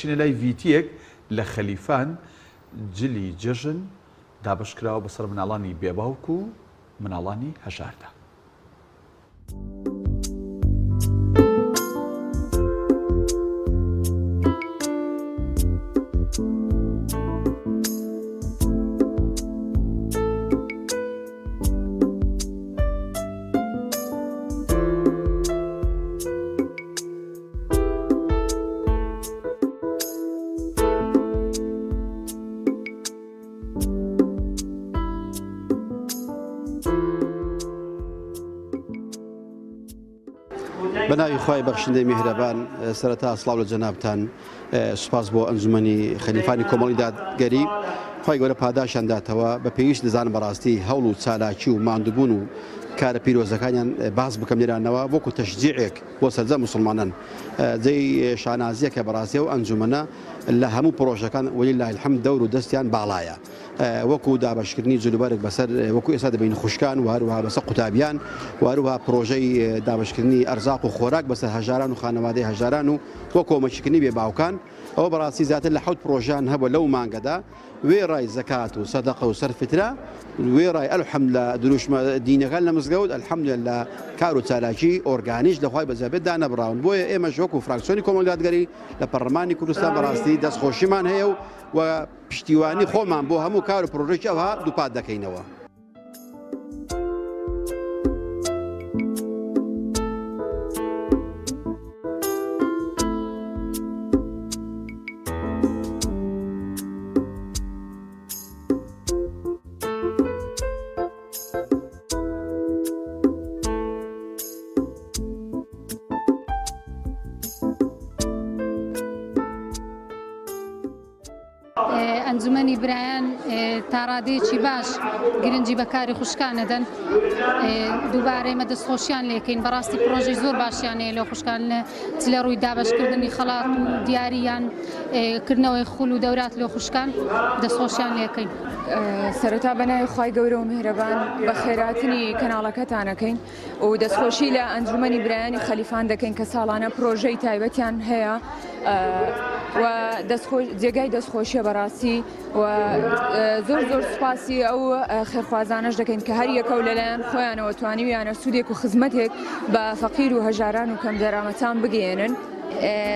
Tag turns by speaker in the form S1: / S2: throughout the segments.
S1: چینە لای ڤیتیەک لە خەلیفان جلی جژن دابشکراوە بەسەر مناڵانی بێباوک و مناڵانی هەژاردا.
S2: بەناوی خوای بەخشندەی میهرەبان سەرەتا سڵاو لە جەنابتان سوپاس بۆ ئەنجومەنی خەلیفانی کۆمەڵی دادگەری خوای گەورە پاداشیان داتەوە بە پێویست دەزانم بەڕاستی هەوڵ و چالاکی و ماندووبوون و کارە پیرۆزەکانیان باس بکەم لێرانەوە وەکو تەشجیعێک بۆ سەرجەم موسڵمانان جێی شانازیەکە بەڕاستی و ئەنجومەنە لە هەموو پرۆژەکان وەلیلای الحەمد دەور و دەستیان باڵایە وەکو دابەشکردنی جلوبەرێک بەسەر وەکو ئێستا دەبین خوشکان و هەروەها بەسەر قوتابیان و هەروەها پرۆژەی دابەشکردنی ئەرزاق و خۆراک بەسەر هەژاران و خانەوادەی هەژاران و وە کۆمەچکردنی بێباوکان ئەوە بەڕاستی زیاتر لە 7 پرۆژیان هەبوو لەو مانگەدا وێڕای زەکات و سەدەقە و سەرفترە وێڕای ئەلحەمد لە دروشمە دینەکان لە مزگەوت ئەلحەمدولیلا لە کار و چالاکی ئۆرگانیش دەخوای بەجێبێت دانەبراون بۆیە ئێمەش وەکو فراکسیۆنی کۆمەڵی دادگەری لە پەرلەمانی کوردستان بەڕاستی دەستخۆشیمان هەیە و پشتیوانی خۆمان بۆ هەموو کار و پرۆژێکی ئەوها دووپات دەکەینەوە.
S3: ئەنجومەنی برایان تا ڕادەیەکی باش گرنگی بەکاری خوشکانەدەن دووبارەی مەدەستخۆشیان لێکەین بەڕاستی پرۆژەی زۆر باشیانەیە لە خوشکان لە ڕووی دابشکردنی خەڵات و دیاریان کردنەوەی خوڵ و دەورات لە خوشکان دەستخۆشیان لێکەین.
S4: سەرەتا بەناوی خوای گەورە و میهرەبان بە خێراتنی کەناڵەکەتانەکەین و دەستخۆشی لە ئەنجومەنی برایانی خەلیفان دەکەین کە ساڵانە پرۆژەی تایبەتیان هەیە و جێگای دەستخۆشیە بەڕاستی و زۆر سوپاسی ئەو خێرخوازانەش دەکەین کە هەر یەکە و لەلایەن خۆیانەوە توانیویانە سوودێک و خزمەتێک بە فەقیر و هەژاران و کەم دەرامەتان بگەێنن.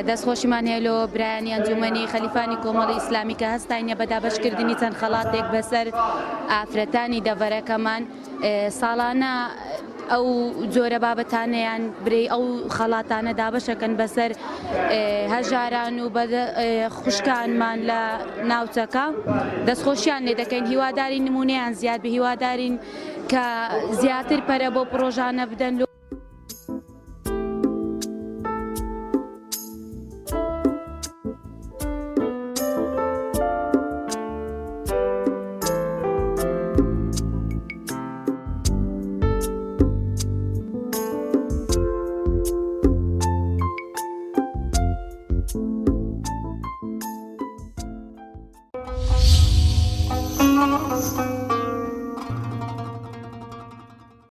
S5: دەستخۆشیمان هەیە لە برایانی ئەنجومەنی خەلیفانی کۆمەڵی ئیسلامی کە هەستاینە بە دابشکردنی چەند خەڵاتێک بەسەر ئافرەتانی دەڤەرەکەمان ساڵانە ئەو جۆرە بابەتانەیان برێ ئەو خەڵاتانە دابشەکەن بەسەر هەژاران و خوشکانمان لە ناوچەکە دەستخۆشیان لێ دەکەین هیواداری نمونەیان زیاد بە هیوادارین کە زیاتر پەرە بۆ پرۆژانە بدەن.
S6: Thank you.